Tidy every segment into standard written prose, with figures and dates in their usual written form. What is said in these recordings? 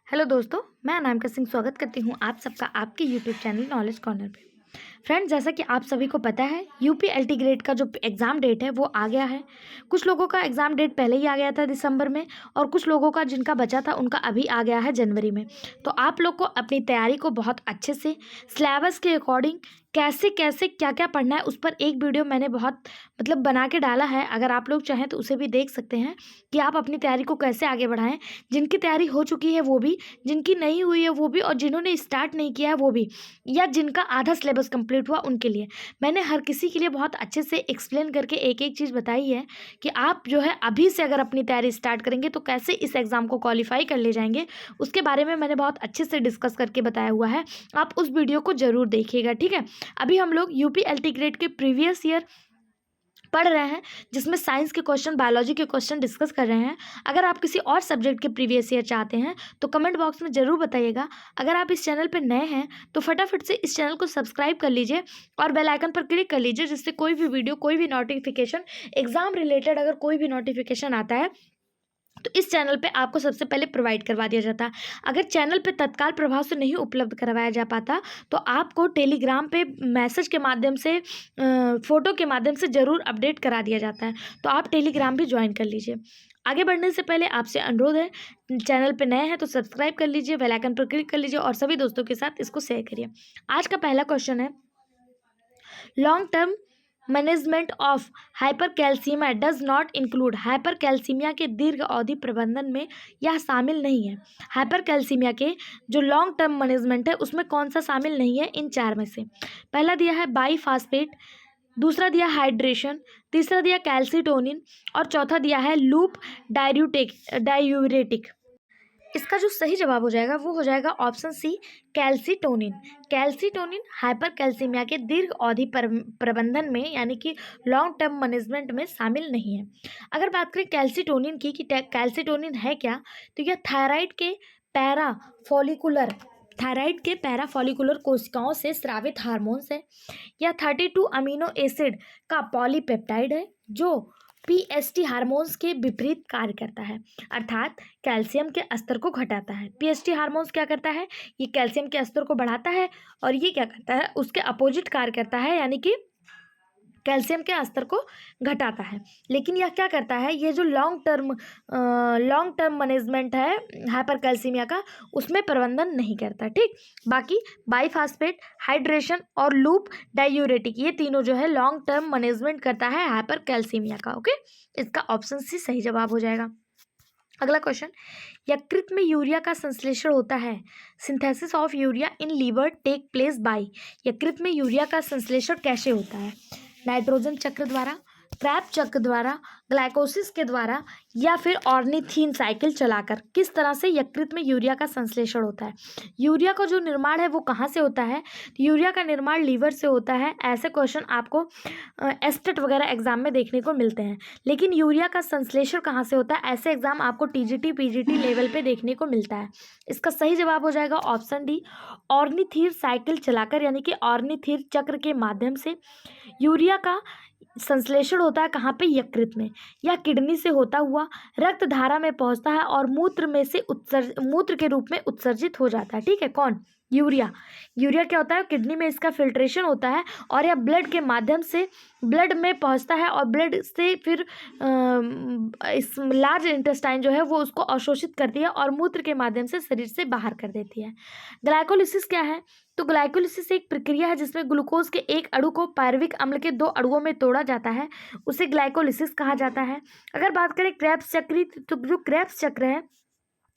Hello दोस्तों, मैं अनामिका सिंह स्वागत करती हूँ आप सबका आपके यूट्यूब चैनल नॉलेज कॉर्नर पे। फ्रेंड्स, जैसा कि आप सभी को पता है यूपी एलटी ग्रेड का जो एग्ज़ाम डेट है वो आ गया है। कुछ लोगों का एग्ज़ाम डेट पहले ही आ गया था दिसंबर में, और कुछ लोगों का जिनका बचा था उनका अभी आ गया है जनवरी में। तो आप लोग को अपनी तैयारी को बहुत अच्छे से सिलेबस के अकॉर्डिंग कैसे कैसे क्या क्या पढ़ना है उस पर एक वीडियो मैंने बहुत बना के डाला है। अगर आप लोग चाहें तो उसे भी देख सकते हैं कि आप अपनी तैयारी को कैसे आगे बढ़ाएं। जिनकी तैयारी हो चुकी है वो भी, जिनकी नहीं हुई है वो भी, और जिन्होंने स्टार्ट नहीं किया है वो भी, या जिनका आधा सिलेबस कंप्लीट हुआ उनके लिए मैंने हर किसी के लिए बहुत अच्छे से एक्सप्लेन करके एक एक चीज़ बताई है कि आप जो है अभी से अगर अपनी तैयारी स्टार्ट करेंगे तो कैसे इस एग्ज़ाम को क्वालिफाई कर ले जाएंगे। उसके बारे में मैंने बहुत अच्छे से डिस्कस करके बताया हुआ है। आप उस वीडियो को ज़रूर देखिएगा, ठीक है। अभी हम लोग यूपी एलटी ग्रेड के प्रीवियस ईयर पढ़ रहे हैं, जिसमें साइंस के क्वेश्चन, बायोलॉजी के क्वेश्चन डिस्कस कर रहे हैं। अगर आप किसी और सब्जेक्ट के प्रीवियस ईयर चाहते हैं तो कमेंट बॉक्स में ज़रूर बताइएगा। अगर आप इस चैनल पर नए हैं तो फटाफट से इस चैनल को सब्सक्राइब कर लीजिए और बेल आइकन पर क्लिक कर लीजिए, जिससे कोई भी वीडियो, कोई भी नोटिफिकेशन, एग्जाम रिलेटेड अगर कोई भी नोटिफिकेशन आता है तो इस चैनल पे आपको सबसे पहले प्रोवाइड करवा दिया जाता है। अगर चैनल पे तत्काल प्रभाव से नहीं उपलब्ध करवाया जा पाता तो आपको टेलीग्राम पे मैसेज के माध्यम से, फ़ोटो के माध्यम से ज़रूर अपडेट करा दिया जाता है। तो आप टेलीग्राम भी ज्वाइन कर लीजिए। आगे बढ़ने से पहले आपसे अनुरोध है, चैनल पे नए हैं तो सब्सक्राइब कर लीजिए, बेल आइकन पर क्लिक कर लीजिए और सभी दोस्तों के साथ इसको शेयर करिए। आज का पहला क्वेश्चन है, long term management of hypercalcaemia does not include. Hypercalcaemia के दीर्घ अवधि प्रबंधन में यह शामिल नहीं है। हाइपरकैल्सीमिया के जो लॉन्ग टर्म मैनेजमेंट है उसमें कौन सा शामिल नहीं है इन चार में से? पहला दिया है बाईफास्फेट, दूसरा दिया हाइड्रेशन, तीसरा दिया कैल्सीटोनिन और चौथा दिया है लूप डायूरेटिक। इसका जो सही जवाब हो जाएगा वो हो जाएगा option C, calcitonin. Calcitonin hypercalcaemia के दीर्घ अवधि प्रबंधन में यानी कि लॉन्ग टर्म मैनेजमेंट में शामिल नहीं है। अगर बात करें कैल्सीटोनिन की कि कैल्सीटोनिन है क्या, तो यह थायराइड के पैराफॉलिकुलर कोशिकाओं से स्रावित हार्मोन्स है। यह 32 अमीनो एसिड का पॉलीपेप्टाइड है जो पीएसटी हार्मोन्स के विपरीत कार्य करता है, अर्थात कैल्शियम के स्तर को घटाता है। पीएसटी हार्मोन्स क्या करता है? ये कैल्शियम के स्तर को बढ़ाता है, और ये क्या करता है? उसके अपोजिट कार्य करता है, यानी कि कैल्शियम के स्तर को घटाता है। लेकिन यह क्या करता है? ये जो लॉन्ग टर्म मैनेजमेंट है हाइपरकैल्सीमिया का, उसमें प्रबंधन नहीं करता, ठीक। बाकी बाईफास्फेट, हाइड्रेशन और लूप डायूरेटिक, ये तीनों जो है लॉन्ग टर्म मैनेजमेंट करता है हाइपरकैल्सीमिया का। ओके, इसका ऑप्शन सी सही जवाब हो जाएगा। अगला क्वेश्चन, यकृत में यूरिया का संश्लेषण होता है। Synthesis of urea in liver take place by. यकृत में यूरिया का संश्लेषण कैसे होता है? नाइट्रोजन चक्र द्वारा, क्रैब चक्र द्वारा, ग्लाइकोसिस के द्वारा, या फिर ऑर्निथीन साइकिल चलाकर। किस तरह से यकृत में यूरिया का संश्लेषण होता है? यूरिया का जो निर्माण है वो कहाँ से होता है? तो यूरिया का निर्माण लीवर से होता है। ऐसे क्वेश्चन आपको एस्टेट वगैरह एग्जाम में देखने को मिलते हैं। लेकिन यूरिया का संश्लेषण कहाँ से होता है, ऐसे एग्जाम आपको टीजीटी पीजीटी लेवल पे देखने को मिलता है। इसका सही जवाब हो जाएगा ऑप्शन डी, ऑर्निथीन साइकिल चलाकर, यानी कि ऑर्निथीन चक्र के माध्यम से यूरिया का संश्लेषण होता है। कहाँ पे? यकृत में। यह किडनी से होता हुआ रक्त धारा में पहुंचता है और मूत्र के रूप में उत्सर्जित हो जाता है, ठीक है। कौन? यूरिया। यूरिया क्या होता है? किडनी में इसका फिल्ट्रेशन होता है और यह ब्लड के माध्यम से ब्लड में पहुंचता है और ब्लड से फिर इस लार्ज इंटेस्टाइन जो है वो उसको अवशोषित करती है और मूत्र के माध्यम से शरीर से बाहर कर देती है। ग्लाइकोलिसिस क्या है? तो ग्लाइकोलिसिस एक प्रक्रिया है जिसमें ग्लूकोज के एक अणु को पायरुविक अम्ल के 2 अणुओं में तोड़ा जाता है, उसे ग्लाइकोलिसिस कहा जाता है। अगर बात करें क्रेब्स चक्र, तो जो क्रेब्स चक्र है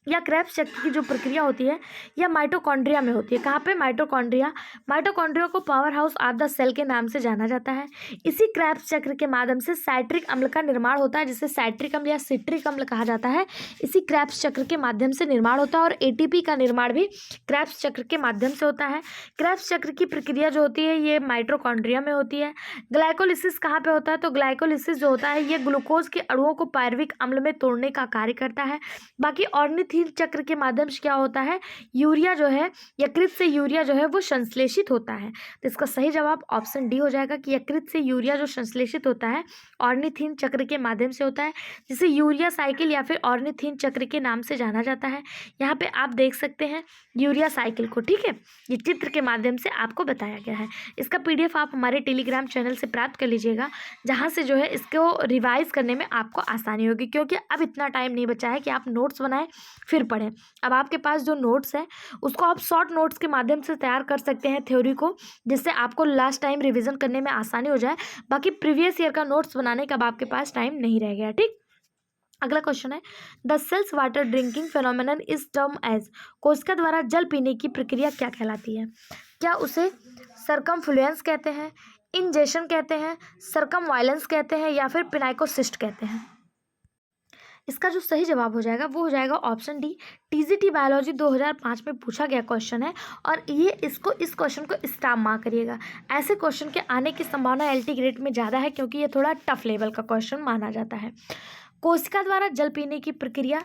या क्रेब्स चक्र की जो प्रक्रिया होती है यह माइटोकॉन्ड्रिया में होती है। कहाँ पे? माइटोकॉन्ड्रिया। माइटोकॉन्ड्रिया को powerhouse of the cell के नाम से जाना जाता है। इसी क्रेब्स चक्र के माध्यम से साइट्रिक अम्ल का निर्माण होता है, जिसे साइट्रिक अम्ल या सिट्रिक अम्ल कहा जाता है। इसी क्रेब्स चक्र के माध्यम से निर्माण होता है और एटीपी का निर्माण भी क्रेब्स चक्र के माध्यम से होता है। क्रेब्स चक्र की प्रक्रिया जो होती है ये माइटोकॉन्ड्रिया में होती है। ग्लाइकोलिसिस कहाँ पे होता है? तो ग्लाइकोलिसिस जो होता है ये ग्लूकोज के अणुओं को पायरुविक अम्ल में तोड़ने का कार्य करता है। बाकी ऑर्निथीन ऑर्निथीन चक्र के माध्यम से क्या होता है, यूरिया जो है, यकृत से यूरिया जो है वो संश्लेषित होता है। तो इसका सही जवाब ऑप्शन डी हो जाएगा कि यकृत से यूरिया जो संश्लेषित होता है ऑर्निथीन चक्र के माध्यम से होता है, जिसे यूरिया साइकिल या फिर ऑर्निथीन चक्र के नाम से जाना जाता है। यहाँ पे आप देख सकते हैं यूरिया साइकिल को, ठीक है, ये चित्र के माध्यम से आपको बताया गया है। इसका PDF आप हमारे टेलीग्राम चैनल से प्राप्त कर लीजिएगा, जहाँ से जो है इसको रिवाइज करने में आपको आसानी होगी, क्योंकि अब इतना टाइम नहीं बचा है कि आप नोट्स बनाएं फिर पढ़ें। अब आपके पास जो नोट्स है उसको आप शॉर्ट नोट्स के माध्यम से तैयार कर सकते हैं थ्योरी को, जिससे आपको लास्ट टाइम रिवीजन करने में आसानी हो जाए। बाकी प्रीवियस ईयर का नोट्स बनाने का अब आपके पास टाइम नहीं रह गया, ठीक। अगला क्वेश्चन है, the cell's water drinking phenomenon is term as, कोशिका द्वारा जल पीने की प्रक्रिया क्या कहलाती है? क्या उसे सरकमफ्लुएंस कहते हैं, इंजेशन कहते हैं, सरकमवाइलेंस कहते हैं, या फिर पिनाइकोसिस्ट कहते हैं? इसका जो सही जवाब हो जाएगा वो हो जाएगा ऑप्शन डी। TGT बायोलॉजी 2005 में पूछा गया क्वेश्चन है, और ये इस क्वेश्चन को स्टार मार्क करिएगा। ऐसे क्वेश्चन के आने की संभावना LT ग्रेड में ज़्यादा है, क्योंकि ये थोड़ा टफ लेवल का क्वेश्चन माना जाता है। कोशिका द्वारा जल पीने की प्रक्रिया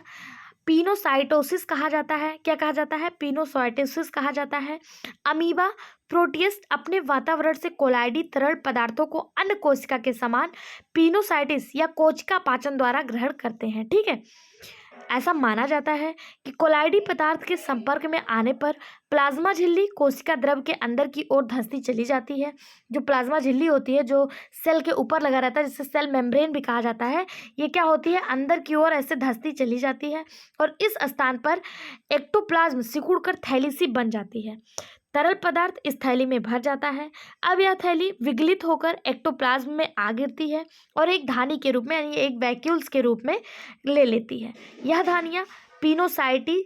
पिनोसाइटोसिस कहा जाता है। क्या कहा जाता है? पिनोसाइटोसिस कहा जाता है। अमीबा प्रोटिस्ट अपने वातावरण से कोलाइडी तरल पदार्थों को अन्य कोशिका के समान पिनोसाइटिस या कोशिका पाचन द्वारा ग्रहण करते हैं, ठीक है। ऐसा माना जाता है कि कोलाइडी पदार्थ के संपर्क में आने पर प्लाज्मा झिल्ली कोशिका द्रव के अंदर की ओर धंसती चली जाती है। जो प्लाज्मा झिल्ली होती है, जो सेल के ऊपर लगा रहता है, जिसे सेल मेम्ब्रेन भी कहा जाता है, ये क्या होती है, अंदर की ओर ऐसे धंसती चली जाती है, और इस स्थान पर एक्टोप्लाज्म सिकुड़कर थैली सी बन जाती है। तरल पदार्थ इस थैली में भर जाता है। अब यह थैली विगलित होकर एक्टोप्लाज्म में आ गिरती है और एक धानी के रूप में, यानी एक वैक्यूल्स के रूप में ले लेती है। यह धानियाँ पिनोसाइटी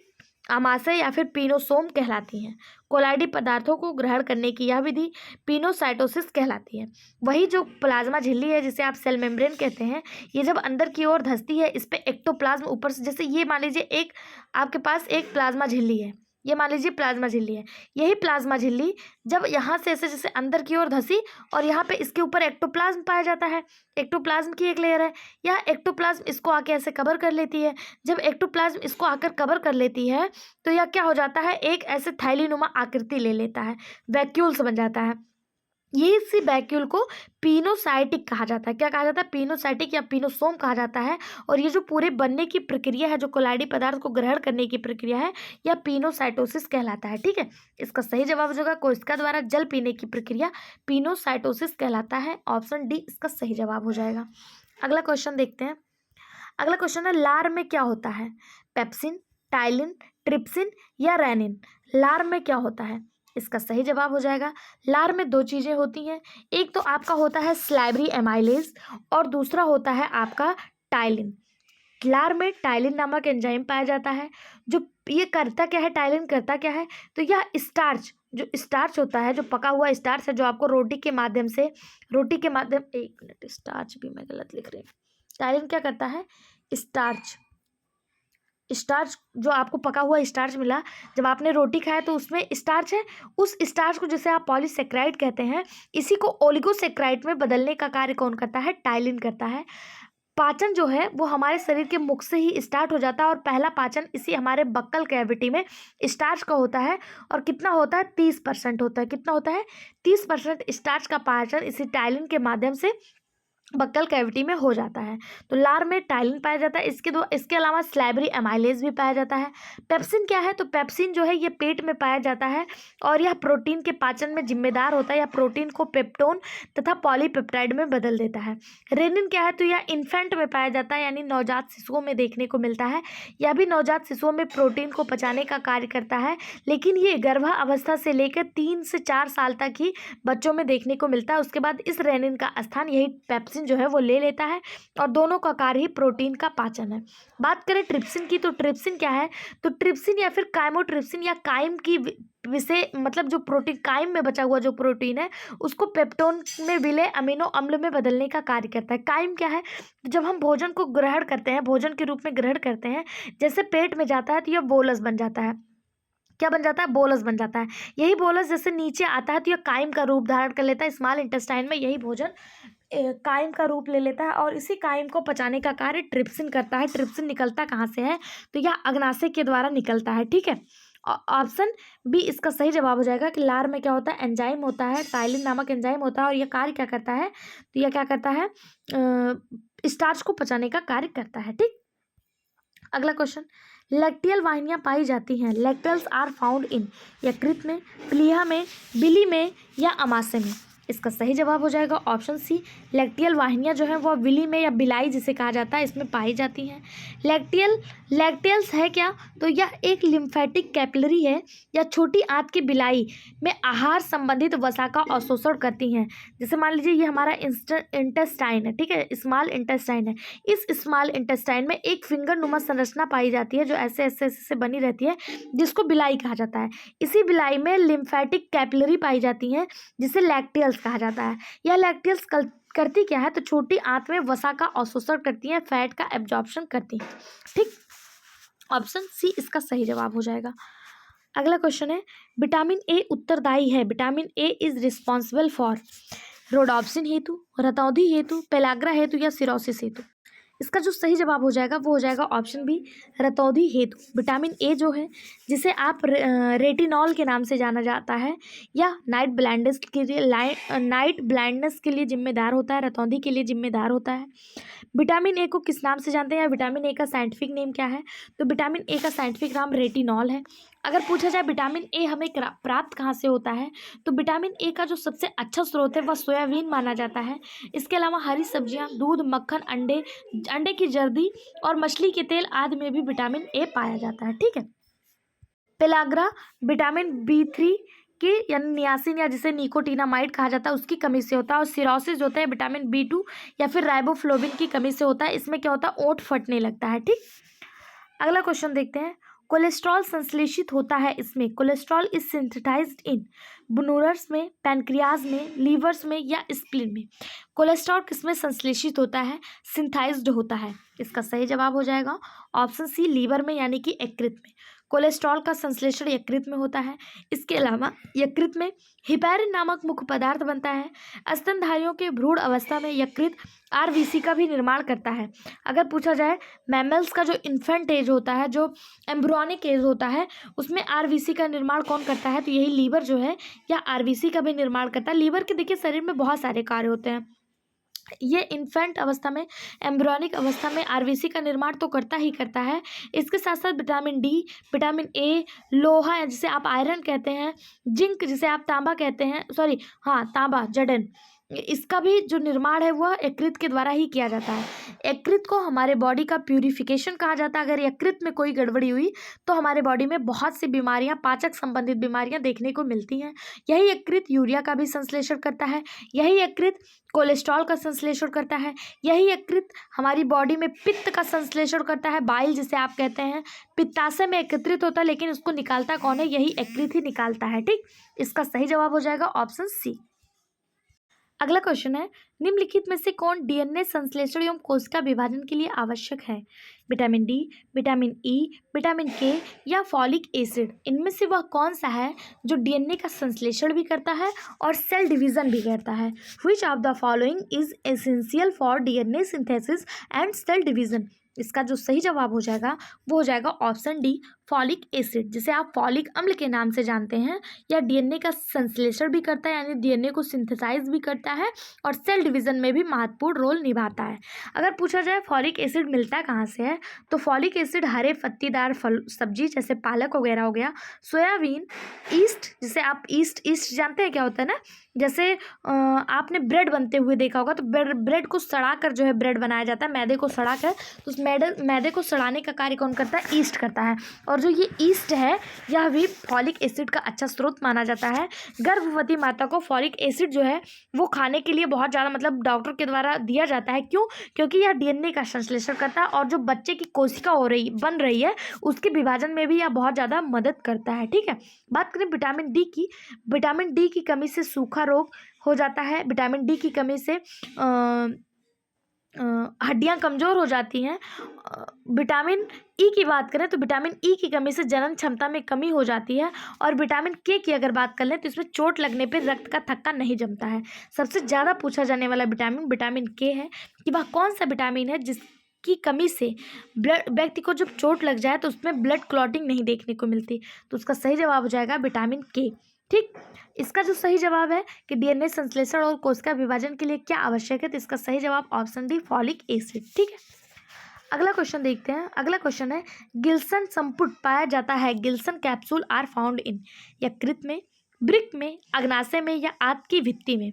आमाशय या फिर पिनोसोम कहलाती हैं। कोलाइडी पदार्थों को ग्रहण करने की यह विधि पिनोसाइटोसिस कहलाती है। वही जो प्लाज्मा झिल्ली है, जिसे आप सेल मेम्ब्रेन कहते हैं, ये जब अंदर की ओर धंसती है, इस पे एक्टोप्लाज्म ऊपर से, जैसे ये मान लीजिए एक आपके पास एक प्लाज्मा झिल्ली है, ये मान लीजिए प्लाज्मा झिल्ली है, यही प्लाज्मा झिल्ली जब यहाँ से ऐसे जैसे अंदर की ओर धंसी, और यहाँ पे इसके ऊपर एक्टोप्लाज्म पाया जाता है, एक्टोप्लाज्म की एक लेयर है, यह एक्टोप्लाज्म इसको आके ऐसे कवर कर लेती है। जब एक्टोप्लाज्म इसको आकर कवर कर लेती है, तो यह क्या हो जाता है, एक ऐसे थैलीनुमा आकृति ले लेता है, वैक्यूल्स बन जाता है। ये इसी वैक्यूल को पिनोसाइटिक कहा जाता है। क्या कहा जाता है? पिनोसाइटिक या पिनोसोम कहा जाता है। और ये जो पूरे बनने की प्रक्रिया है, जो कोलाइडी पदार्थ को ग्रहण करने की प्रक्रिया है, यह पिनोसाइटोसिस कहलाता है, ठीक है। इसका सही जवाब होगा कोशिका द्वारा जल पीने की प्रक्रिया पिनोसाइटोसिस कहलाता है। ऑप्शन डी इसका सही जवाब हो जाएगा। अगला क्वेश्चन देखते हैं। अगला क्वेश्चन है, लार में क्या होता है? पेप्सिन, टाइलिन, ट्रिप्सिन या रेनिन? लार में क्या होता है? इसका सही जवाब हो जाएगा, लार में दो चीज़ें होती हैं। एक तो आपका होता है स्लाइवरी एमाइलेज, और दूसरा होता है आपका टाइलिन। लार में टाइलिन नामक एंजाइम पाया जाता है। जो ये करता क्या है, टाइलिन करता क्या है, तो यह स्टार्च, जो स्टार्च होता है, जो पका हुआ स्टार्च है, जो आपको रोटी के माध्यम, एक मिनट, स्टार्च भी मैं गलत लिख रही हूँ। टाइलिन क्या करता है? स्टार्च जो आपको पका हुआ स्टार्च मिला, जब आपने रोटी खाया तो उसमें स्टार्च है, उस स्टार्च को जिसे आप पॉलीसेक्राइड कहते हैं, इसी को ओलिगोसेक्राइड में बदलने का कार्य कौन करता है? टाइलिन करता है। पाचन जो है वो हमारे शरीर के मुख से ही स्टार्ट हो जाता है, और पहला पाचन इसी हमारे बक्कल कैविटी में स्टार्च का होता है, और कितना होता है? 30% होता है। कितना होता है? 30% स्टार्च का पाचन इसी टाइलिन के माध्यम से बक्कल कैविटी में हो जाता है। तो लार में टाइलिन पाया जाता है। इसके अलावा स्लाइवरी एमाइलेज भी पाया जाता है। पेप्सिन क्या है? तो पेप्सिन जो है ये पेट में पाया जाता है, और यह प्रोटीन के पाचन में जिम्मेदार होता है। यह प्रोटीन को पेप्टोन तथा पॉलीपेप्टाइड में बदल देता है। रेनिन क्या है? तो यह इन्फेंट में पाया जाता है, यानी नवजात शिशुओं में देखने को मिलता है। यह भी नवजात शिशुओं में प्रोटीन को पचाने का कार्य करता है, लेकिन ये गर्भावस्था से लेकर 3 से 4 साल तक ही बच्चों में देखने को मिलता है। उसके बाद इस रेनिन का स्थान यही पेप्सिन जो है वो ले लेता है, और दोनों का कार्य ही प्रोटीन का पाचन है। बात करें ट्रिप्सिन की, तो ट्रिप्सिन क्या है? तो ट्रिप्सिन या फिर काइमोट्रिप्सिन या काइम की विषय, मतलब जो प्रोटीन काइम में बचा हुआ जो प्रोटीन है, उसको पेप्टोन में विलय अमीनो अम्ल में बदलने का कार्य करता है। काइम क्या है? जब हम भोजन को ग्रहण करते हैं, भोजन के रूप में ग्रहण करते हैं, जैसे पेट में जाता है तो यह बोलस बन जाता है। क्या बन जाता है? बोलस बन जाता है। यही बोलस जैसे नीचे आता है तो यह काइम का रूप धारण कर लेता है। स्मॉल इंटेस्टाइन में यही भोजन काइम का रूप ले लेता है और इसी काइम को पचाने का कार्य ट्रिप्सिन करता है। ट्रिप्सिन निकलता कहाँ से है? तो यह अग्नाशय के द्वारा निकलता है। ठीक है, ऑप्शन बी इसका सही जवाब हो जाएगा कि लार में क्या होता है? एंजाइम होता है, साइलिन नामक एंजाइम होता है और यह कार्य क्या करता है? तो यह क्या करता है? स्टार्च को पचाने का कार्य करता है। ठीक, अगला क्वेश्चन, लैक्टियल वाहिनियां पाई जाती हैं। लैक्टल्स आर फाउंड इन यकृत में, प्लीहा में, बिली में या अमाशय में? इसका सही जवाब हो जाएगा ऑप्शन सी, लैक्टियल वाहिनियां जो है वह विली में या बिलाई जिसे कहा जाता है इसमें पाई जाती हैं। लैक्टियल्स है क्या? तो यह एक लिम्फेटिक कैपिलरी है या छोटी आंत की बिलाई में आहार संबंधित वसा का अवशोषण करती हैं। जैसे मान लीजिए ये हमारा इंटेस्टाइन है, ठीक है, स्मॉल इंटेस्टाइन है। इस स्मॉल इंटेस्टाइन में एक फिंगर नुमा संरचना पाई जाती है जो ऐसे ऐसे ऐसे से बनी रहती है, जिसको बिलाई कहा जाता है। इसी बिलाई में लिम्फेटिक कैपिलरी पाई जाती हैं जिसे लैक्टियल्स कहा जाता है। यह लैक्टियल्स करती क्या है? तो छोटी आंत में वसा का अवशोषण करती हैं, फैट का एब्जॉर्प्शन करती हैं। ठीक, ऑप्शन सी इसका सही जवाब हो जाएगा। अगला क्वेश्चन है, विटामिन ए उत्तरदायी है। Vitamin A is responsible for rhodopsin हेतु, रतौंधी हेतु, पेलाग्रा हेतु या सिरोसिस हेतु? इसका जो सही जवाब हो जाएगा वो हो जाएगा ऑप्शन बी, रतौंधी हेतु। विटामिन ए जो है जिसे आप रेटिनॉल के नाम से जाना जाता है, या नाइट ब्लाइंडनेस के लिए जिम्मेदार होता है, रतौंधी के लिए जिम्मेदार होता है। विटामिन ए को किस नाम से जानते हैं या विटामिन ए का साइंटिफिक नेम क्या है? तो विटामिन ए का साइंटिफिक नाम रेटिनॉल है। अगर पूछा जाए विटामिन ए हमें प्राप्त कहाँ से होता है, तो विटामिन ए का जो सबसे अच्छा स्रोत है वह सोयाबीन माना जाता है। इसके अलावा हरी सब्जियां, दूध, मक्खन, अंडे की जर्दी और मछली के तेल आदि में भी विटामिन ए पाया जाता है। ठीक है, पेलाग्रा विटामिन B3 की यानी नियासिन या जिसे निकोटिनामाइड कहा जाता है उसकी कमी से होता है। और सिरोसिस जो होता है विटामिन B2 या फिर राइबोफ्लोविन की कमी से होता है। इसमें क्या होता है? ओंठ फटने लगता है। ठीक, अगला क्वेश्चन देखते हैं, कोलेस्ट्रॉल संश्लेषित होता है इसमें। Cholesterol is synthesised in Brunner's में, पैनक्रियाज में, लीवर्स में या स्प्लीन में? कोलेस्ट्रॉल किसमें संश्लेषित होता है? सिंथाइज्ड होता है। इसका सही जवाब हो जाएगा ऑप्शन सी, लीवर में यानी कि यकृत में। कोलेस्ट्रॉल का संश्लेषण यकृत में होता है। इसके अलावा यकृत में हिपैरिन नामक मुख्य पदार्थ बनता है। स्तनधारियों के भ्रूण अवस्था में यकृत आरबीसी का भी निर्माण करता है। अगर पूछा जाए मैमल्स का जो इन्फेंट एज होता है, जो एम्ब्रियोनिक एज होता है, उसमें आरबीसी का निर्माण कौन करता है? तो यही लीवर जो है या आरबीसी का भी निर्माण करता है। लीवर के देखिए शरीर में बहुत सारे कार्य होते हैं। ये इन्फेंट अवस्था में, एम्ब्रियोनिक अवस्था में आरबीसी का निर्माण तो करता ही करता है। इसके साथ साथ विटामिन डी, विटामिन ए, लोहा जिसे आप आयरन कहते हैं, जिंक जिसे आप तांबा कहते हैं, तांबा जडन, इसका भी जो निर्माण है वह यकृत के द्वारा ही किया जाता है। यकृत को हमारे बॉडी का प्यूरिफिकेशन कहा जाता है। अगर यकृत में कोई गड़बड़ी हुई तो हमारे बॉडी में बहुत सी बीमारियां, पाचक संबंधित बीमारियां देखने को मिलती हैं। यही यकृत यूरिया का भी संश्लेषण करता है, यही यकृत कोलेस्ट्रॉल का संश्लेषण करता है, यही यकृत हमारी बॉडी में पित्त का संश्लेषण करता है, बाइल जिसे आप कहते हैं। पित्ताशय में एकत्रित होता है लेकिन उसको निकालता कौन है? यही यकृत ही निकालता है। ठीक, इसका सही जवाब हो जाएगा ऑप्शन सी। अगला क्वेश्चन है, निम्नलिखित में से कौन डीएनए संश्लेषण एवं कोशिका विभाजन के लिए आवश्यक है? Vitamin D, vitamin E, vitamin के या फॉलिक एसिड? इनमें से वह कौन सा है जो डीएनए का संश्लेषण भी करता है और सेल डिवीजन भी करता है? Which of the following is essential for DNA synthesis and cell division? इसका जो सही जवाब हो जाएगा वो हो जाएगा ऑप्शन डी, फॉलिक एसिड, जिसे आप फॉलिक अम्ल के नाम से जानते हैं। यह डीएनए का संश्लेषण भी करता है यानी डीएनए को सिंथेसाइज भी करता है और सेल डिवीजन में भी महत्वपूर्ण रोल निभाता है। अगर पूछा जाए फॉलिक एसिड मिलता कहाँ से है, तो फॉलिक एसिड हरे पत्तीदार फल सब्जी जैसे पालक वगैरह हो गया, सोयाबीन, ईस्ट जिसे आप ईस्ट जानते हैं क्या होता है ना, जैसे आपने ब्रेड बनते हुए देखा होगा, तो ब्रेड को सड़ा कर जो है ब्रेड बनाया जाता है, मैदे को सड़ा कर। तो उस मैदे को सड़ाने का कार्य कौन करता है? ईस्ट करता है। और जो ये ईस्ट है यह भी फॉलिक एसिड का अच्छा स्रोत माना जाता है। गर्भवती माता को फॉलिक एसिड जो है वो खाने के लिए बहुत ज़्यादा मतलब डॉक्टर के द्वारा दिया जाता है। क्यों? क्योंकि यह डीएनए का संश्लेषण करता है और जो बच्चे की कोशिका बन रही है उसके विभाजन में भी यह बहुत ज़्यादा मदद करता है। ठीक है, बात करें विटामिन डी की। विटामिन डी की कमी से सूखा रोग हो जाता है। विटामिन डी की कमी से हड्डियां कमज़ोर हो जाती हैं। विटामिन ई की बात करें तो विटामिन ई की कमी से जनन क्षमता में कमी हो जाती है। और विटामिन के की अगर बात कर लें तो इसमें चोट लगने पर रक्त का थक्का नहीं जमता है। सबसे ज़्यादा पूछा जाने वाला विटामिन विटामिन के है कि वह कौन सा विटामिन है जिसकी कमी से ब्लड व्यक्ति को जब चोट लग जाए तो उसमें ब्लड क्लॉटिंग नहीं देखने को मिलती। तो उसका सही जवाब हो जाएगा विटामिन के। ठीक, इसका जो सही जवाब है कि डीएनए संश्लेषण और कोशिका विभाजन के लिए क्या आवश्यक है, तो इसका सही जवाब ऑप्शन डी फॉलिक एसिड। ठीक है, अगला क्वेश्चन देखते हैं। अगला क्वेश्चन है गिल्सन संपुट पाया जाता है। Glisson capsule are found in यकृत में, वृक्क में, अग्नाशय में या आंत की भित्ति में।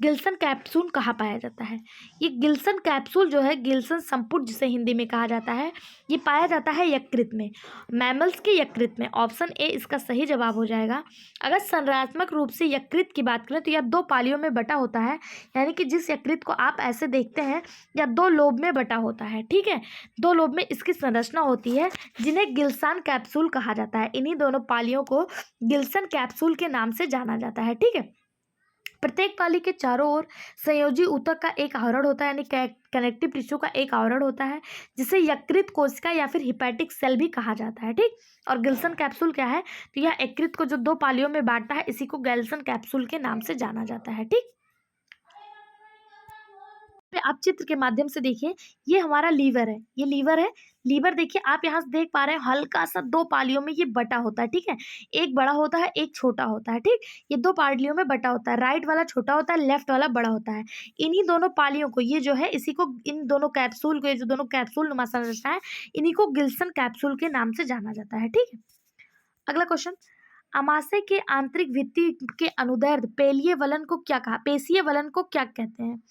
गिल्सन कैप्सूल कहाँ पाया जाता है? ये गिल्सन कैप्सूल जो है, गिल्सन संपुट जिसे हिंदी में कहा जाता है, ये पाया जाता है यकृत में, मैमल्स के यकृत में। ऑप्शन ए इसका सही जवाब हो जाएगा। अगर संरचनात्मक रूप से यकृत की बात करें तो यह दो पालियों में बटा होता है, यानी कि जिस यकृत को आप ऐसे देखते हैं यह दो लोब में बटा होता है। ठीक है, दो लोब में इसकी संरचना होती है जिन्हें गिल्सन कैप्सूल कहा जाता है। इन्हीं दोनों पालियों को गिल्सन कैप्सूल के नाम से जाना जाता है। ठीक है, प्रत्येक पाली के चारों ओर संयोजी ऊतक का एक आवरण होता है, यानी कनेक्टिव टिश्यू का एक आवरण होता है, जिसे यकृत कोशिका या फिर हिपैटिक सेल भी कहा जाता है। ठीक, और गिल्सन कैप्सूल क्या है? तो यह यकृत को जो दो पालियों में बांटता है, इसी को गिल्सन कैप्सूल के नाम से जाना जाता है। ठीक, पे आप चित्र के माध्यम से देखिए, ये हमारा लीवर है, ये लीवर है। लीवर देखिए, आप यहाँ से देख पा रहे हैं हल्का सा दो पालियों में ये बटा होता है। ठीक है, एक बड़ा होता है, एक छोटा होता है। ठीक, ये दो पालियों में बटा होता है, राइट वाला छोटा होता है, लेफ्ट वाला बड़ा होता है। इन्हीं दोनों पालियों को, ये जो है इसी को, इन दोनों कैप्सूल को, ये जो दोनों कैप्सूल नुमा संरचना है, इन्हीं को गिल्सन कैप्सूल के नाम से जाना जाता है। ठीक है, अगला क्वेश्चन, अमाशय के आंतरिक भित्ति के अनुदैर्ध्य पेशीय वलन को क्या कहा, पेशीय वलन को क्या कहते हैं?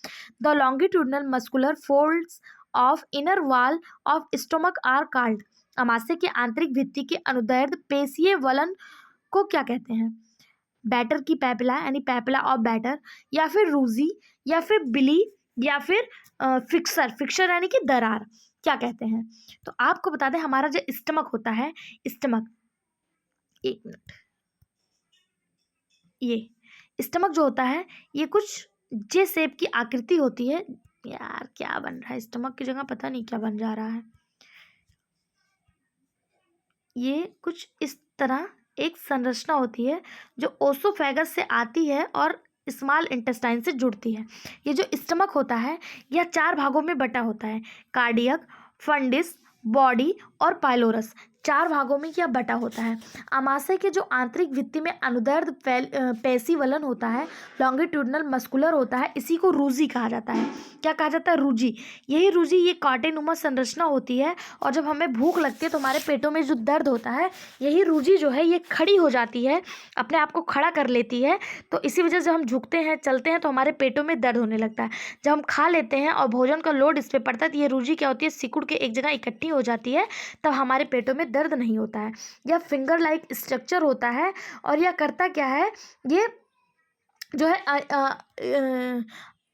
The longitudinal muscular folds of inner wall of stomach are called. अमाशय के आंतरिक भित्ति के अनुदैर्ध्य पेशीय वलन को क्या कहते हैं? बैटर की पैपिला यानी पैपिला ऑफ बैटर, या फिर रूजी, या फिर बिली, या फिर फिक्सर, फिक्सर यानी कि दरार, क्या कहते हैं? तो आपको बता दें, हमारा जो स्टमक होता है, स्टमक, एक मिनट, ये स्टमक जो होता है ये कुछ जे शेप की आकृति होती है। यार क्या बन रहा है, स्टमक की जगह पता नहीं क्या बन जा रहा है। ये कुछ इस तरह एक संरचना होती है जो ओसोफेगस से आती है और स्मॉल इंटेस्टाइन से जुड़ती है। ये जो स्टमक होता है यह चार भागों में बटा होता है, कार्डियक, फंडिस, बॉडी और पाइलोरस। चार भागों में यह बटा होता है। अमाशय के जो आंतरिक भित्ति में अनुदैर्ध्य पेशीवलन होता है, लॉन्गिट्यूडनल मस्कुलर होता है, इसी को रूजी कहा जाता है। क्या कहा जाता है? रूजी। यही रूजी, ये कांटेनुमा संरचना होती है, और जब हमें भूख लगती है तो हमारे पेटों में जो दर्द होता है, यही रूजी जो है ये खड़ी हो जाती है, अपने आप को खड़ा कर लेती है। तो इसी वजह से हम झुकते हैं, चलते हैं तो हमारे पेटों में दर्द होने लगता है। जब हम खा लेते हैं और भोजन का लोड इस पर पड़ता है तो ये रूजी क्या होती है, सिकुड़ के एक जगह इकट्ठी हो जाती है, तब हमारे पेटों में दर्द नहीं होता है। यह फिंगर लाइक स्ट्रक्चर होता है, और यह करता क्या है, ये जो है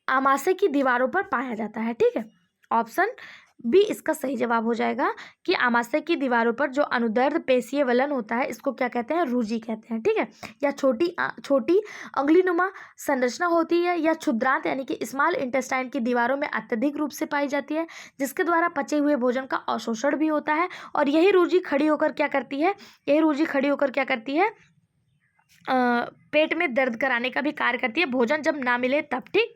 आमाशय की दीवारों पर पाया जाता है। ठीक है, ऑप्शन बी इसका सही जवाब हो जाएगा कि आमाशय की दीवारों पर जो अनुदैर्ध्य पेशीय वलन होता है इसको क्या कहते हैं? रूजी कहते हैं। ठीक है, या छोटी अंगुलीनुमा संरचना होती है, या क्षुद्रांत यानी कि स्मॉल इंटेस्टाइन की दीवारों में अत्यधिक रूप से पाई जाती है, जिसके द्वारा पचे हुए भोजन का अवशोषण भी होता है। और यही रूजी खड़ी होकर क्या करती है, यही रूजी खड़ी होकर क्या करती है, पेट में दर्द कराने का भी कार्य करती है, भोजन जब ना मिले तब। ठीक,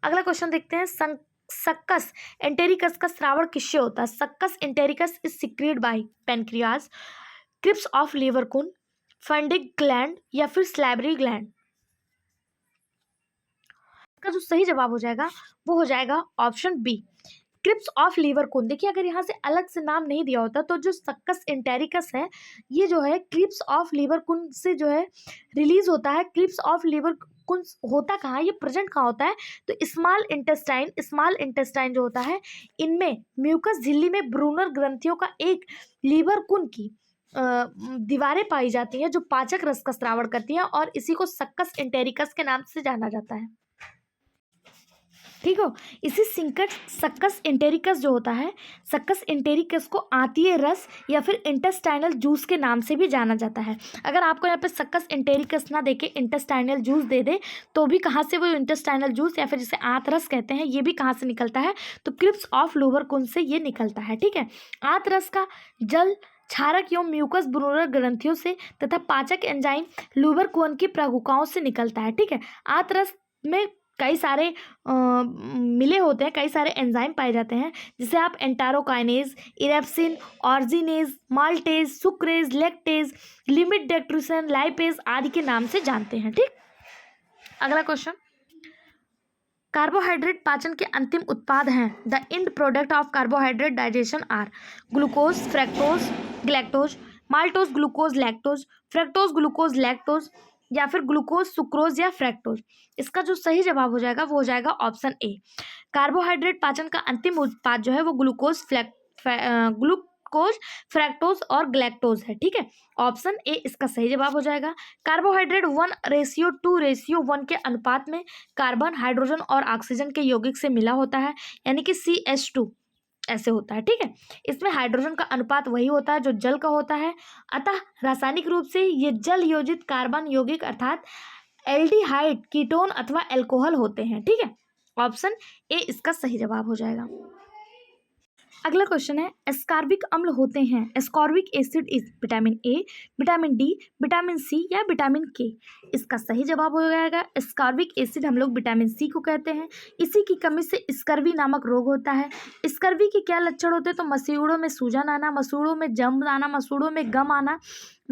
अगला क्वेश्चन देखते हैं। सक्कस एंटेरिकस का स्रावण किससे होता है? Succus entericus is secreted by pancreas, crypts of Lieberkühn, fundic gland, या फिर स्लैबरी ग्लैंड। इसका जो सही जवाब हो जाएगा वो हो जाएगा option B, crypts of Lieberkühn. देखिए, अगर यहाँ से अलग से नाम नहीं दिया होता तो जो सक्कस एंटेरिकस है ये जो है क्रिप्स ऑफ लीवर कुन से जो है रिलीज होता है। क्रिप्स ऑफ लीवर कुन होता कहाँ, ये प्रेजेंट कहाँ होता है? तो स्मॉल इंटेस्टाइन जो होता है, इनमें म्यूकस झिल्ली में ब्रूनर ग्रंथियों का एक लीवर कुन की दीवारें पाई जाती हैं जो पाचक रस का स्रावण करती हैं, और इसी को सक्कस एंटेरिकस के नाम से जाना जाता है। ठीक हो। इसी सक्कस एंटेरिकस जो होता है, सक्कस एंटेरिकस को आंतीय रस या फिर इंटेस्टाइनल जूस के नाम से भी जाना जाता है। अगर आपको यहाँ पे सक्कस एंटेरिकस ना देके इंटेस्टाइनल जूस दे दे तो भी कहाँ से वो इंटेस्टाइनल जूस या फिर जिसे आंत रस कहते हैं ये भी कहाँ से निकलता है, तो क्रिप्स ऑफ लूबरकुंज से ये निकलता है। ठीक है, आंत रस का जल क्षारक एवं म्यूकस ब्रूनर ग्रंथियों से तथा पाचक एंजाइम लूबरकुंज की प्रगुकाओं से निकलता है। ठीक है, आंत रस में कई सारे मिले होते हैं, कई सारे एंजाइम पाए जाते हैं, जिसे आप enterokinase, erepsin, arginase, maltase, sucrase, lactase, limit dextrins, lipase आदि के नाम से जानते हैं। ठीक, अगला क्वेश्चन, कार्बोहाइड्रेट पाचन के अंतिम उत्पाद हैं। The end product of carbohydrate digestion are glucose, fructose, galactose, maltose, glucose, lactose, fructose, glucose, lactose या फिर ग्लूकोज, सुक्रोज या फ्रक्टोज। इसका जो सही जवाब हो जाएगा वो हो जाएगा ऑप्शन ए। कार्बोहाइड्रेट पाचन का अंतिम उत्पाद जो है वो ग्लूकोज, ग्लूकोज, फ्रक्टोज और ग्लैक्टोज है। ठीक है, ऑप्शन ए इसका सही जवाब हो जाएगा। कार्बोहाइड्रेट 1:2:1 के अनुपात में कार्बन, हाइड्रोजन और ऑक्सीजन के यौगिक से मिला होता है, यानी कि CH2 ऐसे होता है। ठीक है, इसमें हाइड्रोजन का अनुपात वही होता है जो जल का होता है, अतः रासायनिक रूप से ये जल योजित कार्बन यौगिक अर्थात एल्डिहाइड, कीटोन अथवा एल्कोहल होते हैं। ठीक है, ऑप्शन ए इसका सही जवाब हो जाएगा। अगला क्वेश्चन है, एस्कॉर्बिक अम्ल होते हैं। Ascorbic acid is vitamin A, vitamin D, vitamin C या विटामिन के। इसका सही जवाब हो जाएगा एस्कॉर्बिक एसिड हम लोग विटामिन सी को कहते हैं। इसी की कमी से स्कर्वी नामक रोग होता है। स्कर्वी के क्या लक्षण होते हैं, तो मसूड़ों में सूजन आना, मसूड़ों में जम आना, मसूड़ों में गम आना,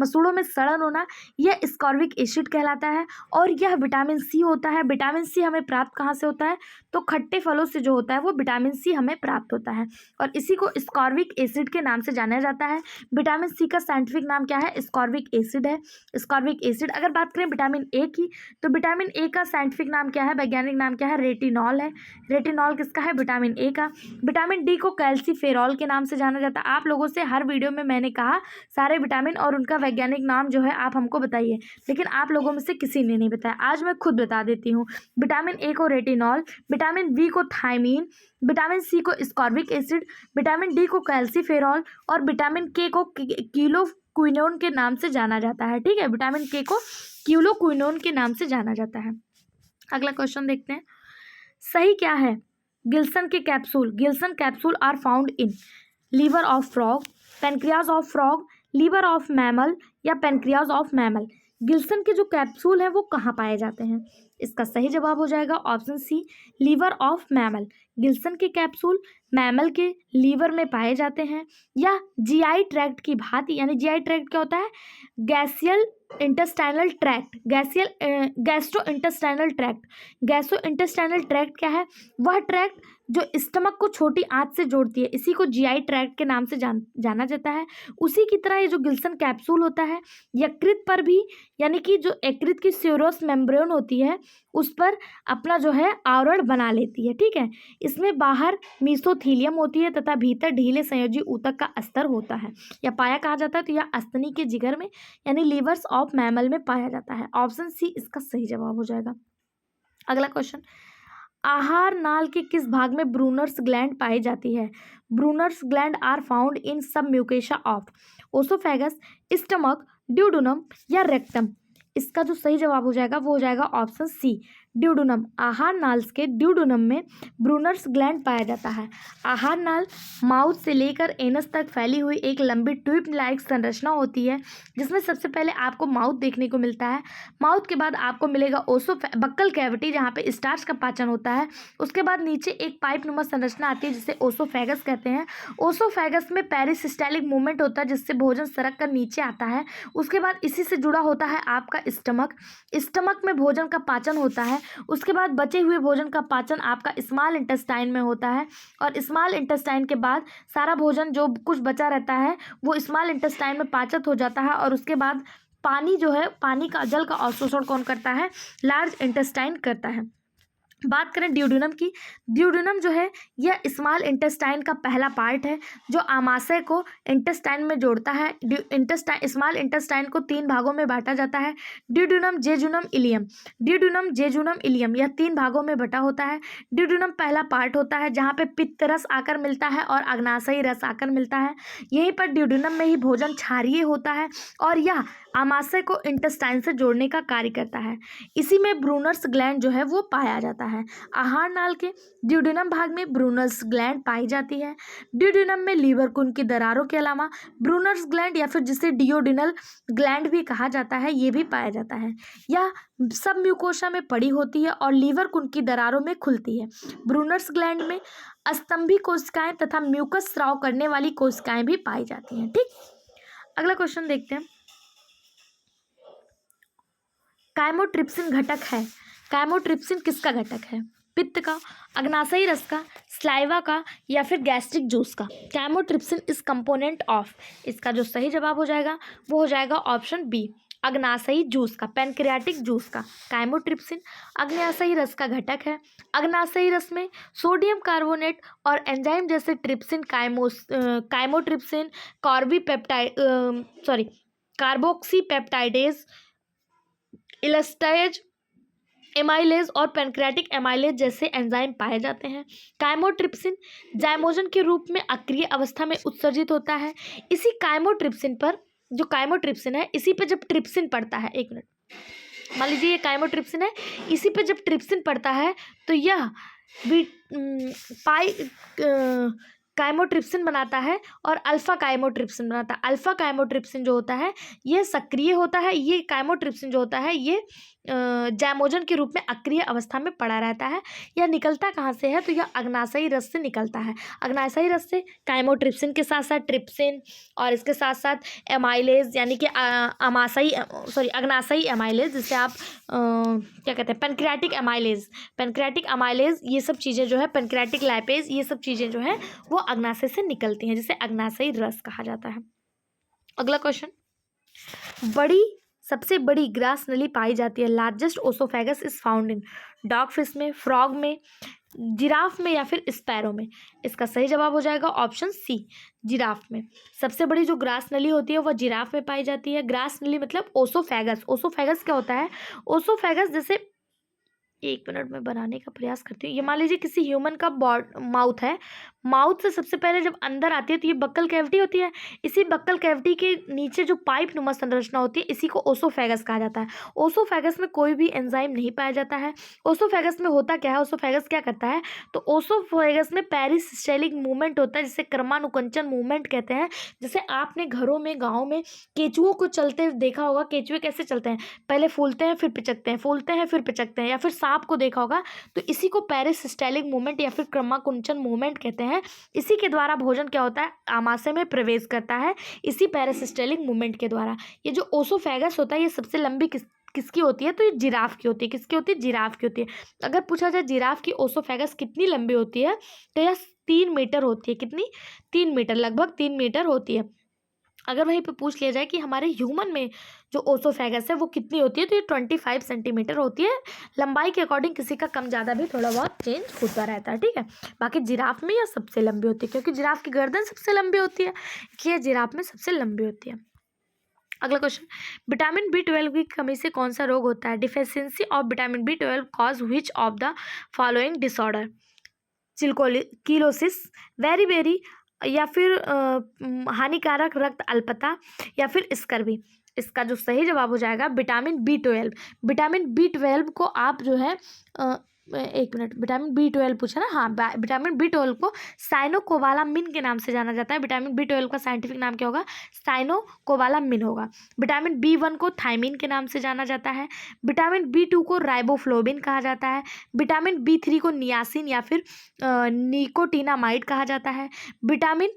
मसूड़ों में सड़न होना, यह स्कॉर्बिक एसिड कहलाता है। और यह विटामिन सी होता है। विटामिन सी हमें प्राप्त कहाँ से होता है, तो खट्टे फलों से जो होता है वो विटामिन सी हमें प्राप्त होता है और इसी को स्कॉर्बिक एसिड के नाम से जाना जाता है। विटामिन सी का साइंटिफिक नाम क्या है, स्कॉर्बिक एसिड है। Ascorbic acid. अगर बात करें विटामिन ए की, तो विटामिन ए का साइंटिफिक नाम क्या है, वैज्ञानिक नाम क्या है, रेटिनॉल है। रेटिनॉल किसका है, विटामिन ए का। विटामिन डी को कैल्सीफेरॉल के नाम से जाना जाता है। आप लोगों से हर वीडियो में मैंने कहा सारे विटामिन और उनका वैज्ञानिक नाम जो है आप हमको बताइए, लेकिन आप लोगों में से किसी ने नहीं बताया। आज मैं खुद बता देती हूँ। विटामिन ए को रेटिनॉल, विटामिन बी को थायमीन, विटामिन सी को स्कॉर्बिक एसिड, विटामिन डी को कैल्सीफेरॉल और विटामिन के को क्विनोन के नाम से जाना जाता है। ठीक है, विटामिन के को क्विनोन के नाम से जाना जाता है। अगला क्वेश्चन देखते हैं, सही क्या है। गिल्सन के capsule, Glisson capsule are found in liver of frog, pancreas of frog, liver of mammal या पेनक्रियाज ऑफ मैमल। गिल्सन के जो कैप्सूल हैं वो कहाँ पाए जाते हैं, इसका सही जवाब हो जाएगा option C, liver of mammal. Glisson के कैप्सूल मैमल के लीवर में पाए जाते हैं या जीआई ट्रैक्ट की भांति, यानी जीआई ट्रैक्ट क्या होता है, गैसियल intestinal tract, gastro intestinal tract. Gastro intestinal tract क्या है, वह ट्रैक्ट जो स्टमक को छोटी आंत से जोड़ती है, इसी को जीआई ट्रैक्ट के नाम से जाना जाता है। उसी की तरह ये जो गिल्सन कैप्सूल होता है यकृत पर भी, यानी कि जो यकृत की स्यूरोस मेम्ब्रेन होती है उस पर अपना जो है आवरण बना लेती है। ठीक है, इसमें बाहर मीसोथीलियम होती है तथा भीतर ढीले संयोजी ऊतक का अस्तर होता है। या पाया कहाँ जाता है, तो यह अस्तनी के जिगर में यानी लीवर्स ऑफ मैमल में पाया जाता है। ऑप्शन सी इसका सही जवाब हो जाएगा। अगला क्वेश्चन, आहार नाल के किस भाग में ब्रूनर्स ग्लैंड पाई जाती है। Brunner's gland are found in submucosa of oesophagus, stomach, duodenum या रेक्टम। इसका जो सही जवाब हो जाएगा वो हो जाएगा ऑप्शन सी, ड्यूडुनम। आहार नाल के ड्यूडुनम में ब्रूनर्स ग्लैंड पाया जाता है। आहार नाल माउथ से लेकर एनस तक फैली हुई एक लंबी ट्यूब लाइक संरचना होती है, जिसमें सबसे पहले आपको माउथ देखने को मिलता है। माउथ के बाद आपको मिलेगा बक्कल कैविटी, जहाँ पे स्टार्च का पाचन होता है। उसके बाद नीचे एक पाइप नुमा संरचना आती है जिसे ओसोफेगस कहते हैं। ओसोफेगस में पेरिसिस्टालिक मूवमेंट होता है जिससे भोजन सरक कर नीचे आता है। उसके बाद इसी से जुड़ा होता है आपका स्टमक। स्टमक में भोजन का पाचन होता है। उसके बाद बचे हुए भोजन का पाचन आपका स्मॉल इंटेस्टाइन में होता है और स्मॉल इंटेस्टाइन के बाद सारा भोजन जो कुछ बचा रहता है वो स्मॉल इंटेस्टाइन में पाचन हो जाता है और उसके बाद पानी जो है, पानी का जल का अवशोषण कौन करता है, लार्ज इंटेस्टाइन करता है। बात करें ड्यूडेनम की, ड्यूडेनम जो है यह स्मॉल इंटेस्टाइन का पहला पार्ट है जो आमाशय को इंटेस्टाइन में जोड़ता है। स्मॉल इंटेस्टाइन को 3 भागों में बांटा जाता है, duodenum, jejunum, ileum. Duodenum, jejunum, ileum यह 3 भागों में बटा होता है। ड्यूडेनम पहला पार्ट होता है जहाँ पे पित्त रस आकर मिलता है और अग्नाशयी रस आकर मिलता है। यहीं पर ड्यूडेनम में ही भोजन क्षारीय होता है और यह आमाशय को इंटेस्टाइन से जोड़ने का कार्य करता है। इसी में ब्रूनर्स ग्लैंड जो है वो पाया जाता है। आहार नाल के ड्यूडेनम भाग में ब्रूनर्स ग्लैंड पाई जाती है। ड्यूडेनम में लीवर कुन की दरारों के अलावा ब्रूनर्स ग्लैंड या फिर जिसे डियोडिनल ग्लैंड भी कहा जाता है ये भी पाया जाता है। यह सब म्यूकोसा में पड़ी होती है और लीवर कुन की दरारों में खुलती है। ब्रूनर्स ग्लैंड में स्तंभी कोशिकाएं तथा म्यूकस स्राव करने वाली कोशिकाएं भी पाई जाती हैं। ठीक, अगला क्वेश्चन देखते हैं। काइमोट्रिप्सिन घटक है, काइमोट्रिप्सिन किसका घटक है? पित्त का, अग्नाशयी रस का, स्लाइवा का या फिर गैस्ट्रिक जूस का? काइमोट्रिप्सिन इज कंपोनेंट ऑफ, इसका जो सही जवाब हो जाएगा वो हो जाएगा ऑप्शन बी, अग्नाशयी जूस का, पैनक्रियाटिक जूस का। काइमोट्रिप्सिन अग्नाशयी रस का घटक है। अग्नाशयी रस में सोडियम कार्बोनेट और एंजाइम जैसे trypsin, chymotrypsin, carboxy peptidase, elastase, amylase और पैनक्रियाटिक एमाइलेज जैसे एंजाइम पाए जाते हैं। काइमोट्रिप्सिन जाइमोजन के रूप में अक्रिय अवस्था में उत्सर्जित होता है। इसी काइमोट्रिप्सिन पर, जो काइमोट्रिप्सिन है इसी पे जब ट्रिप्सिन पड़ता है, एक मिनट, मान लीजिए ये काइमोट्रिप्सिन है, इसी पे जब ट्रिप्सिन पड़ता है तो यह काइमोट्रिप्सिन बनाता है और अल्फा काइमोट्रिप्सिन बनाता है। अल्फा काइमोट्रिप्सिन जो होता है ये सक्रिय होता है, ये काइमोट्रिप्सिन जो होता है ये जाइमोजन के रूप में अक्रिय अवस्था में पड़ा रहता है। यह निकलता कहाँ से है? तो यह अग्नाशयी रस से निकलता है। अग्नाशयी रस से काइमोट्रिप्सिन के साथ साथ ट्रिप्सिन और इसके साथ साथ एमाइलेज यानी कि अग्नाशयी एमाइलेज, जिसे आप क्या कहते हैं, पैनक्रियाटिक एमाइलेज, ये सब चीज़ें जो है, पैनक्रियाटिक लाइपेज, ये सब चीज़ें जो है वो अग्नाशय से निकलती हैं, जिसे अग्नाशयी रस कहा जाता है। अगला क्वेश्चन, सबसे बड़ी ग्रास नली पाई जाती है। Largest oesophagus is found in dog fish में, फ्रॉग में, जिराफ में या फिर स्पैरो में? इसका सही जवाब हो जाएगा ऑप्शन सी, जिराफ में। सबसे बड़ी जो ग्रास नली होती है वह जिराफ में पाई जाती है। ग्रास नली मतलब ओसोफेगस। ओसोफेगस क्या होता है? ओसोफेगस जैसे, एक मिनट में बनाने का प्रयास करती हूँ। ये मान लीजिए किसी ह्यूमन का माउथ है, माउथ से सबसे पहले जब अंदर आती है तो ये बक्कल कैविटी होती है। इसी बक्कल कैविटी के नीचे जो पाइप नुमा संरचना होती है इसी को ओसोफेगस कहा जाता है। ओसोफेगस में कोई भी एंजाइम नहीं पाया जाता है। ओसोफेगस में होता क्या है? ओसोफेगस क्या करता है? तो ओसोफेगस में पेरिसिस्टेलिक मूवमेंट होता है, जिसे क्रमानुकुंचन मूवमेंट कहते हैं। जैसे आपने घरों में, गाँव में केचुओं को चलते देखा होगा। केचुए कैसे चलते हैं? पहले फूलते हैं फिर पिचकते हैं, फूलते हैं फिर पिचकते हैं। या फिर सांप को देखा होगा, तो इसी को पेरिसिस्टेलिक मूवमेंट या फिर क्रमाकुंचन मूवमेंट कहते हैं। इसी के द्वारा भोजन क्या होता है? आमाशय में प्रवेश करता है, इसी पेरिसिस्टेलिक मूवमेंट के द्वारा। ये जो ओसोफेगस होता है ये सबसे लंबी किसकी होती है? तो ये जिराफ की होती है। किसकी होती है? जिराफ की होती है। अगर पूछा जाए जिराफ की ओसोफेगस कितनी लंबी होती है तो यह 3 मीटर होती है। कितनी? 3 मीटर, लगभग 3 मीटर होती है। अगर वहीं पे पूछ लिया जाए कि हमारे ह्यूमन में जो ओसोफेगस है वो कितनी होती है तो ये 25 सेंटीमीटर होती है। लंबाई के अकॉर्डिंग किसी का कम ज़्यादा भी थोड़ा बहुत चेंज होता रहता है, ठीक है। बाकी जिराफ में यह सबसे लंबी होती है, क्योंकि जिराफ की गर्दन सबसे लंबी होती है, इसलिए जिराफ में सबसे लंबी होती है। अगला क्वेश्चन, विटामिन B12 की कमी से कौन सा रोग होता है? Deficiency of vitamin B12 cause which of the following disorder? Cheilosis, वेरी या फिर हानिकारक रक्त अल्पता या फिर स्कर्वी? इसका जो सही जवाब हो जाएगा विटामिन B12। विटामिन B12 को आप जो है एक मिनट, विटामिन B12 पूछा ना? हाँ, विटामिन B12 को साइनोकोबालामिन के नाम से जाना जाता है। विटामिन B12 का साइंटिफिक नाम क्या होगा? साइनोकोबालामिन होगा। विटामिन B1 को थायमिन के नाम से जाना जाता है। विटामिन B2 को राइबोफ्लोबिन कहा जाता है। विटामिन B3 को नियासिन या फिर निकोटिनामाइड कहा जाता है। विटामिन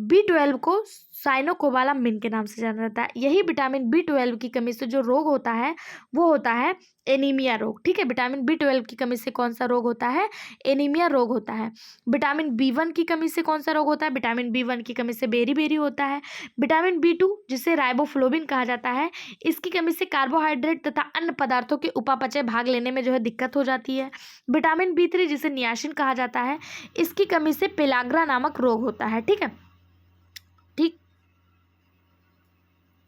B12 को साइनोकोबालामिन के नाम से जाना जाता है। यही विटामिन B12 की कमी से जो रोग होता है वो होता है एनीमिया रोग। ठीक है, विटामिन B12 की कमी से कौन सा रोग होता है? एनीमिया रोग होता है। विटामिन B1 की कमी से कौन सा रोग होता है? विटामिन B1 की कमी से बेरी होता है। विटामिन B2 जिसे राइबोफ्लोबिन कहा जाता है, इसकी कमी से कार्बोहाइड्रेट तथा अन्य पदार्थों के उपापचय भाग लेने में जो है दिक्कत हो जाती है। विटामिन B3 जिसे नियासिन कहा जाता है, इसकी कमी से पेलाग्रा नामक रोग होता है। ठीक है, ठीक।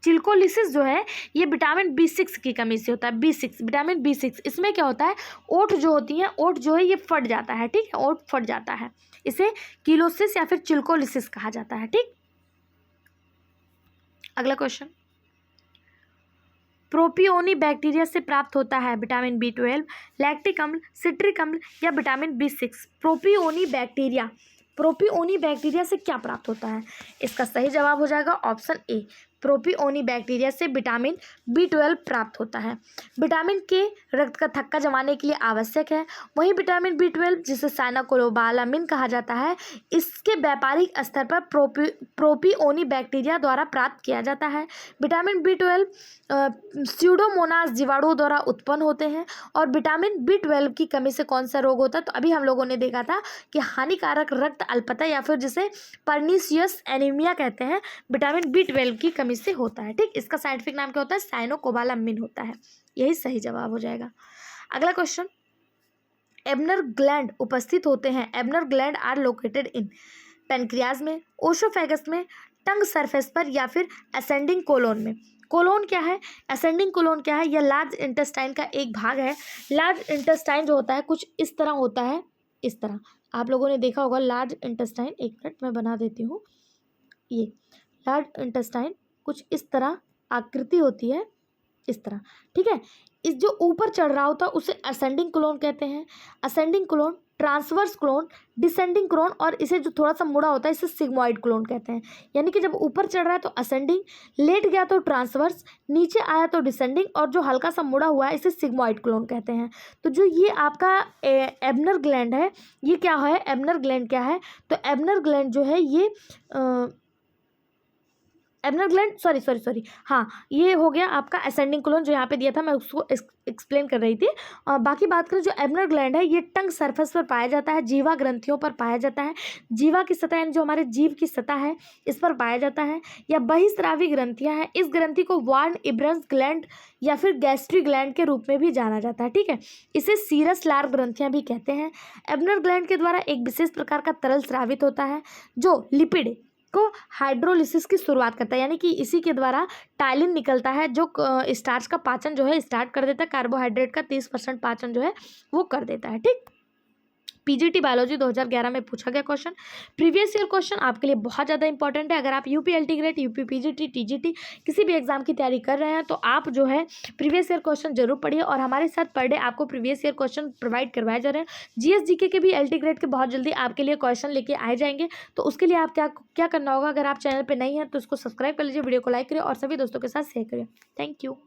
चिल्कोलिसिस जो है ये विटामिन B6 की कमी से होता है। B6, विटामिन B6, इसमें क्या होता है? ओठ जो होती है, ओठ जो है ये फट जाता है। ठीक है, ओठ फट जाता है, इसे किलोसिस या फिर चिल्कोलिसिस कहा जाता है। ठीक, अगला क्वेश्चन, प्रोपियोनी बैक्टीरिया से प्राप्त होता है विटामिन B12, लैक्टिक अम्ल, सिट्रिक अम्ल या विटामिन B6? प्रोपियोनी बैक्टीरिया से क्या प्राप्त होता है? इसका सही जवाब हो जाएगा ऑप्शन ए, प्रोपियोनी बैक्टीरिया से विटामिन B12 प्राप्त होता है। विटामिन के रक्त का थक्का जमाने के लिए आवश्यक है। वहीं विटामिन B12 जिसे साइनोकोबालामिन कहा जाता है, इसके व्यापारिक स्तर पर प्रोपियोनी बैक्टीरिया द्वारा प्राप्त किया जाता है। विटामिन B12 स्यूडोमोनास जीवाणुओं द्वारा उत्पन्न होते हैं। और विटामिन B12 की कमी से कौन सा रोग होता है? तो अभी हम लोगों ने देखा था कि हानिकारक रक्त अल्पता या फिर जिसे पर्नीशियस एनीमिया कहते हैं, विटामिन B12 की कमी से होता है। ठीक, इसका साइंटिफिक नाम क्या होता है? साइनोकोबालामिन होता है। यही सही जवाब हो जाएगा। अगला क्वेश्चन, एब्नर ग्लैंड उपस्थित होते हैं। Ebner gland are located in pancreas में, ओसोफेगस में, टंग सरफेस पर या फिर असेंडिंग कोलोन में? कोलोन क्या है? असेंडिंग कोलोन क्या है? यह लार्ज इंटेस्टाइन का एक भाग है। लार्ज इंटेस्टाइन जो होता है कुछ इस तरह होता है, इस तरह आप लोगों ने देखा होगा लार्ज इंटेस्टाइन। एक मिनट मैं बना देती हूँ। ये लार्ज इंटेस्टाइन कुछ इस तरह आकृति होती है, इस तरह। ठीक है, इस जो ऊपर चढ़ रहा होता है उसे असेंडिंग कोलोन कहते हैं। Ascending colon, transverse colon, descending colon, और इसे जो थोड़ा सा मुड़ा होता है इसे सिग्मोइड कोलोन कहते हैं। यानी कि जब ऊपर चढ़ रहा है तो असेंडिंग, लेट गया तो ट्रांसवर्स, नीचे आया तो डिसेंडिंग, और जो हल्का सा मुड़ा हुआ है इसे सिग्मोइड कोलोन कहते हैं। तो जो ये आपका एब्नर ग्लैंड है, ये क्या है? एब्नर ग्लैंड क्या है? तो एब्नर ग्लैंड जो है ये एब्नर ग्लैंड, सॉरी, हाँ, ये हो गया आपका असेंडिंग कोलोन जो यहाँ पे दिया था, मैं उसको एक्सप्लेन कर रही थी। और बाकी बात करें, जो एब्नर ग्लैंड है ये टंग सरफेस पर पाया जाता है, जीवा ग्रंथियों पर पाया जाता है। जीवा की सतह यानी जो हमारे जीव की सतह है इस पर पाया जाता है। या बहिस्रावी ग्रंथियाँ हैं, इस ग्रंथि को वार्न इब्रंस ग्लैंड या फिर गैस्ट्री ग्लैंड के रूप में भी जाना जाता है। ठीक है, इसे सीरस लार ग्रंथियाँ भी कहते हैं। एब्नर ग्लैंड के द्वारा एक विशेष प्रकार का तरल स्रावित होता है जो लिपिड को हाइड्रोलिसिस की शुरुआत करता है, यानी कि इसी के द्वारा टाइलिन निकलता है जो स्टार्च का पाचन जो है स्टार्ट कर देता है। कार्बोहाइड्रेट का 30% पाचन जो है वो कर देता है। ठीक, पीजीटी बायोलॉजी 2011 में पूछा गया क्वेश्चन, प्रीवियस ईयर क्वेश्चन आपके लिए बहुत ज़्यादा इंपॉर्टेंट है। अगर आप यूपी एल्टीग्रेड, यूपी पीजीटी, टीजीटी किसी भी एग्जाम की तैयारी कर रहे हैं तो आप जो है प्रीवियस ईयर क्वेश्चन जरूर पढ़िए। और हमारे साथ पर डे आपको प्रीवियस ईयर क्वेश्चन प्रोवाइड करवाए जा रहे हैं। जीएस जीके के भी एल्टीग्रेड के बहुत जल्दी आपके लिए क्वेश्चन लेके आए जाएंगे। तो उसके लिए आप क्या करना होगा, अगर आप चैनल पर नहीं हैं तो उसको सब्सक्राइब कर लीजिए, वीडियो को लाइक करिए और सभी दोस्तों के साथ शेयर करिए। Thank you.